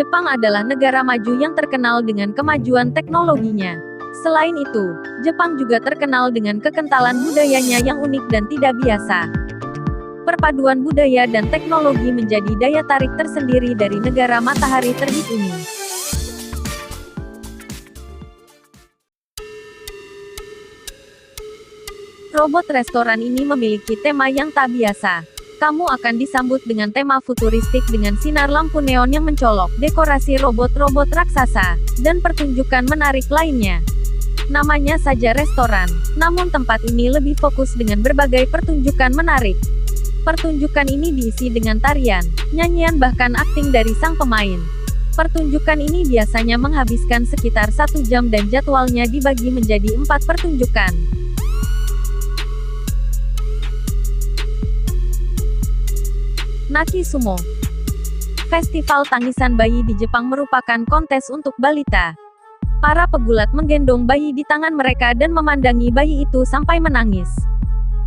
Jepang adalah negara maju yang terkenal dengan kemajuan teknologinya. Selain itu, Jepang juga terkenal dengan kekentalan budayanya yang unik dan tidak biasa. Perpaduan budaya dan teknologi menjadi daya tarik tersendiri dari negara matahari terbit ini. Robot restoran ini memiliki tema yang tak biasa. Kamu akan disambut dengan tema futuristik dengan sinar lampu neon yang mencolok, dekorasi robot-robot raksasa, dan pertunjukan menarik lainnya. Namanya saja restoran, namun tempat ini lebih fokus dengan berbagai pertunjukan menarik. Pertunjukan ini diisi dengan tarian, nyanyian bahkan akting dari sang pemain. Pertunjukan ini biasanya menghabiskan sekitar 1 jam dan jadwalnya dibagi menjadi 4 pertunjukan. Naki Sumo. Festival tangisan bayi di Jepang merupakan kontes untuk balita. Para pegulat menggendong bayi di tangan mereka dan memandangi bayi itu sampai menangis.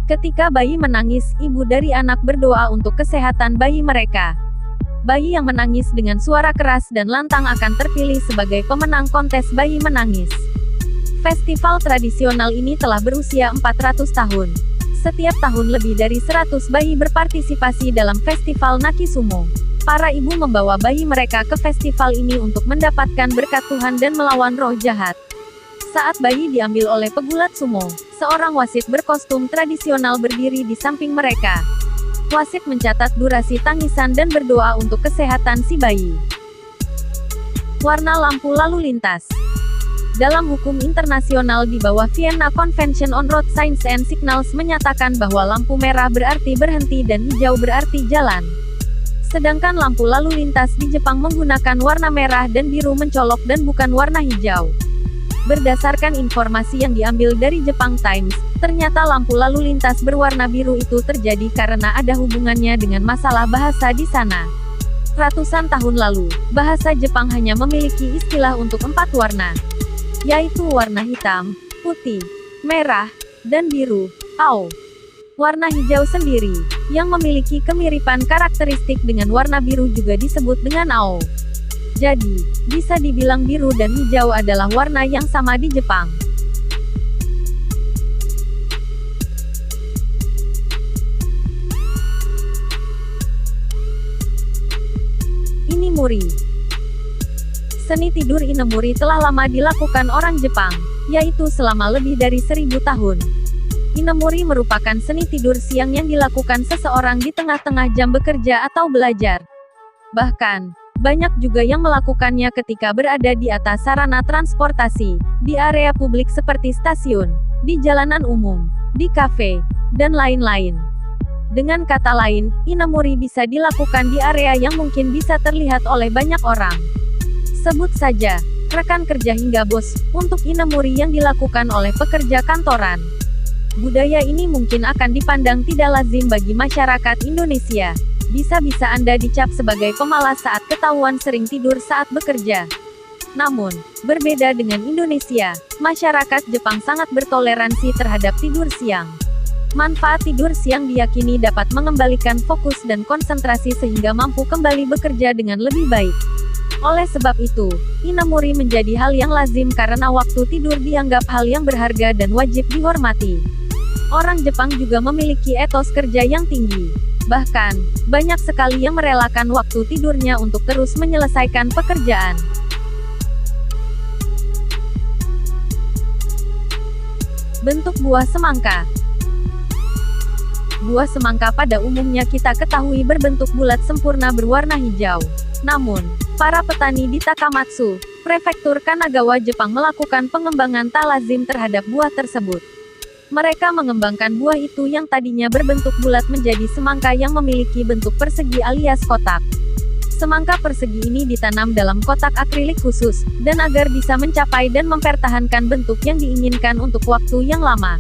Ketika bayi menangis, ibu dari anak berdoa untuk kesehatan bayi mereka. Bayi yang menangis dengan suara keras dan lantang akan terpilih sebagai pemenang kontes bayi menangis. Festival tradisional ini telah berusia 400 tahun. Setiap tahun lebih dari 100 bayi berpartisipasi dalam festival Naki Sumo. Para ibu membawa bayi mereka ke festival ini untuk mendapatkan berkat Tuhan dan melawan roh jahat. Saat bayi diambil oleh pegulat sumo, seorang wasit berkostum tradisional berdiri di samping mereka. Wasit mencatat durasi tangisan dan berdoa untuk kesehatan si bayi. Warna lampu lalu lintas. Dalam hukum internasional di bawah Vienna Convention on Road Signs and Signals menyatakan bahwa lampu merah berarti berhenti dan hijau berarti jalan. Sedangkan lampu lalu lintas di Jepang menggunakan warna merah dan biru mencolok dan bukan warna hijau. Berdasarkan informasi yang diambil dari Japan Times, ternyata lampu lalu lintas berwarna biru itu terjadi karena ada hubungannya dengan masalah bahasa di sana. Ratusan tahun lalu, bahasa Jepang hanya memiliki istilah untuk 4 warna, yaitu warna hitam, putih, merah, dan biru. Warna hijau sendiri, yang memiliki kemiripan karakteristik dengan warna biru juga disebut dengan ao. Jadi, bisa dibilang biru dan hijau adalah warna yang sama di Jepang. Inemuri. Seni tidur Inemuri telah lama dilakukan orang Jepang, yaitu selama lebih dari 1000 tahun. Inemuri merupakan seni tidur siang yang dilakukan seseorang di tengah-tengah jam bekerja atau belajar. Bahkan, banyak juga yang melakukannya ketika berada di atas sarana transportasi, di area publik seperti stasiun, di jalanan umum, di kafe, dan lain-lain. Dengan kata lain, Inemuri bisa dilakukan di area yang mungkin bisa terlihat oleh banyak orang. Sebut saja, rekan kerja hingga bos, untuk Inemuri yang dilakukan oleh pekerja kantoran. Budaya ini mungkin akan dipandang tidak lazim bagi masyarakat Indonesia. Bisa-bisa Anda dicap sebagai pemalas saat ketahuan sering tidur saat bekerja. Namun, berbeda dengan Indonesia, masyarakat Jepang sangat bertoleransi terhadap tidur siang. Manfaat tidur siang diyakini dapat mengembalikan fokus dan konsentrasi sehingga mampu kembali bekerja dengan lebih baik. Oleh sebab itu, Inemuri menjadi hal yang lazim karena waktu tidur dianggap hal yang berharga dan wajib dihormati. Orang Jepang juga memiliki etos kerja yang tinggi. Bahkan, banyak sekali yang merelakan waktu tidurnya untuk terus menyelesaikan pekerjaan. Bentuk buah semangka. Buah semangka pada umumnya kita ketahui berbentuk bulat sempurna berwarna hijau. Namun, para petani di Takamatsu, Prefektur Kanagawa, Jepang melakukan pengembangan tak lazim terhadap buah tersebut. Mereka mengembangkan buah itu yang tadinya berbentuk bulat menjadi semangka yang memiliki bentuk persegi alias kotak. Semangka persegi ini ditanam dalam kotak akrilik khusus, dan agar bisa mencapai dan mempertahankan bentuk yang diinginkan untuk waktu yang lama.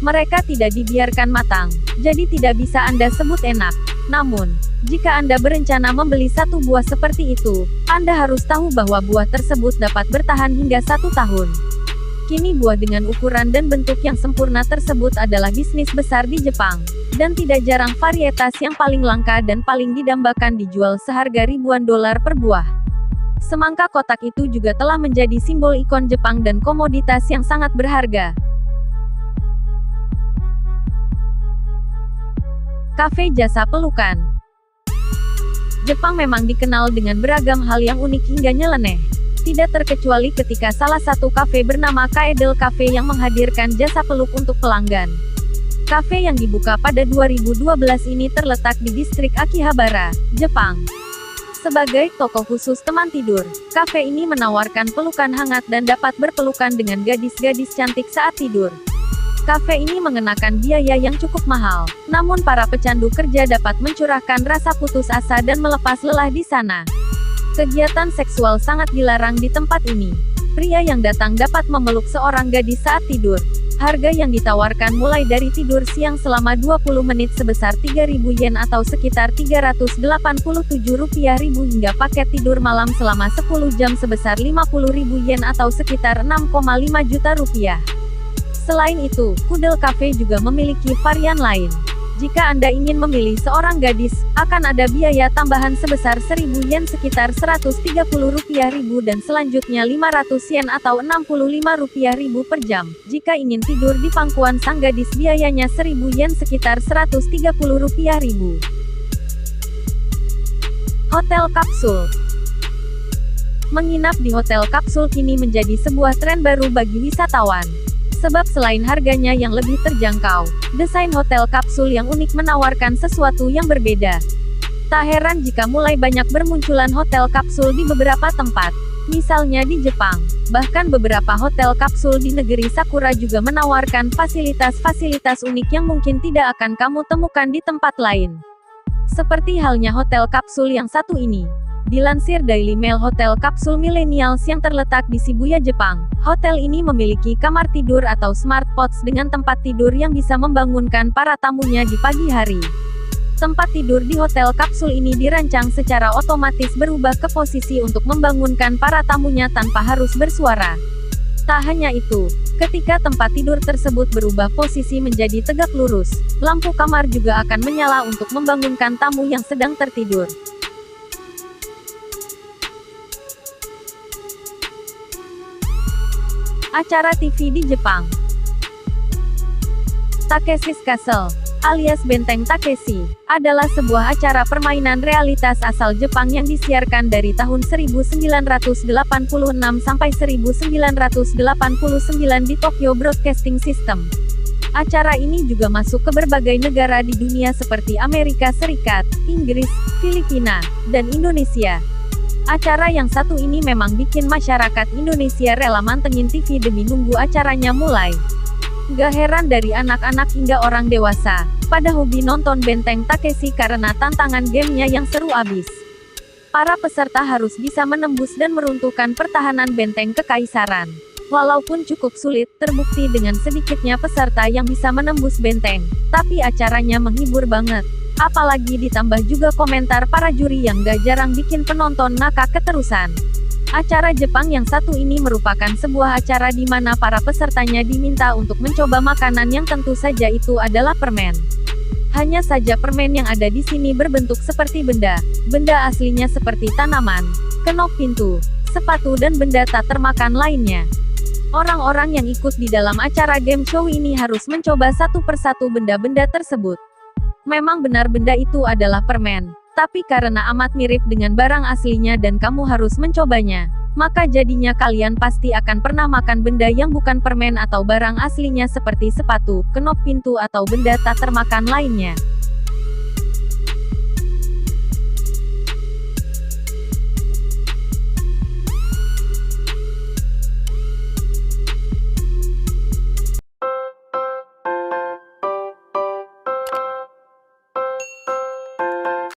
Mereka tidak dibiarkan matang, jadi tidak bisa Anda sebut enak. Namun, jika Anda berencana membeli satu buah seperti itu, Anda harus tahu bahwa buah tersebut dapat bertahan hingga 1 tahun. Kini buah dengan ukuran dan bentuk yang sempurna tersebut adalah bisnis besar di Jepang, dan tidak jarang varietas yang paling langka dan paling didambakan dijual seharga ribuan dolar per buah. Semangka kotak itu juga telah menjadi simbol ikon Jepang dan komoditas yang sangat berharga. Kafe jasa pelukan. Jepang memang dikenal dengan beragam hal yang unik hingga nyeleneh. Tidak terkecuali ketika salah satu kafe bernama Kaedel Cafe yang menghadirkan jasa peluk untuk pelanggan. Kafe yang dibuka pada 2012 ini terletak di distrik Akihabara, Jepang. Sebagai toko khusus teman tidur, kafe ini menawarkan pelukan hangat dan dapat berpelukan dengan gadis-gadis cantik saat tidur. Kafe ini mengenakan biaya yang cukup mahal, namun para pecandu kerja dapat mencurahkan rasa putus asa dan melepas lelah di sana. Kegiatan seksual sangat dilarang di tempat ini. Pria yang datang dapat memeluk seorang gadis saat tidur. Harga yang ditawarkan mulai dari tidur siang selama 20 menit sebesar 3.000 yen atau sekitar Rp387.000 hingga paket tidur malam selama 10 jam sebesar 50.000 yen atau sekitar 6,5 juta rupiah. Selain itu, Kudel Cafe juga memiliki varian lain. Jika Anda ingin memilih seorang gadis, akan ada biaya tambahan sebesar 1.000 yen sekitar Rp130.000 dan selanjutnya 500 yen atau Rp65.000 per jam. Jika ingin tidur di pangkuan sang gadis biayanya 1.000 yen sekitar Rp130.000. Hotel kapsul. Menginap di hotel kapsul kini menjadi sebuah tren baru bagi wisatawan. Sebab selain harganya yang lebih terjangkau, desain hotel kapsul yang unik menawarkan sesuatu yang berbeda. Tak heran jika mulai banyak bermunculan hotel kapsul di beberapa tempat, misalnya di Jepang. Bahkan beberapa hotel kapsul di negeri Sakura juga menawarkan fasilitas-fasilitas unik yang mungkin tidak akan kamu temukan di tempat lain. Seperti halnya hotel kapsul yang satu ini. Dilansir Daily Mail, hotel kapsul millennials yang terletak di Shibuya, Jepang. Hotel ini memiliki kamar tidur atau smart pods dengan tempat tidur yang bisa membangunkan para tamunya di pagi hari. Tempat tidur di hotel kapsul ini dirancang secara otomatis berubah ke posisi untuk membangunkan para tamunya tanpa harus bersuara. Tak hanya itu, ketika tempat tidur tersebut berubah posisi menjadi tegak lurus, lampu kamar juga akan menyala untuk membangunkan tamu yang sedang tertidur. Acara TV di Jepang. Takeshi's Castle, alias Benteng Takeshi, adalah sebuah acara permainan realitas asal Jepang yang disiarkan dari tahun 1986 sampai 1989 di Tokyo Broadcasting System. Acara ini juga masuk ke berbagai negara di dunia seperti Amerika Serikat, Inggris, Filipina, dan Indonesia. Acara yang satu ini memang bikin masyarakat Indonesia rela mantengin TV demi nunggu acaranya mulai. Gak heran dari anak-anak hingga orang dewasa, pada hobi nonton Benteng Takeshi karena tantangan gamenya yang seru abis. Para peserta harus bisa menembus dan meruntuhkan pertahanan benteng kekaisaran. Walaupun cukup sulit, terbukti dengan sedikitnya peserta yang bisa menembus benteng, tapi acaranya menghibur banget. Apalagi ditambah juga komentar para juri yang gak jarang bikin penonton ngakak keterusan. Acara Jepang yang satu ini merupakan sebuah acara di mana para pesertanya diminta untuk mencoba makanan yang tentu saja itu adalah permen. Hanya saja permen yang ada di sini berbentuk seperti benda. Benda aslinya seperti tanaman, kenop pintu, sepatu dan benda tak termakan lainnya. Orang-orang yang ikut di dalam acara game show ini harus mencoba satu persatu benda-benda tersebut. Memang benar benda itu adalah permen, tapi karena amat mirip dengan barang aslinya dan kamu harus mencobanya, maka jadinya kalian pasti akan pernah makan benda yang bukan permen atau barang aslinya seperti sepatu, kenop pintu atau benda tak termakan lainnya.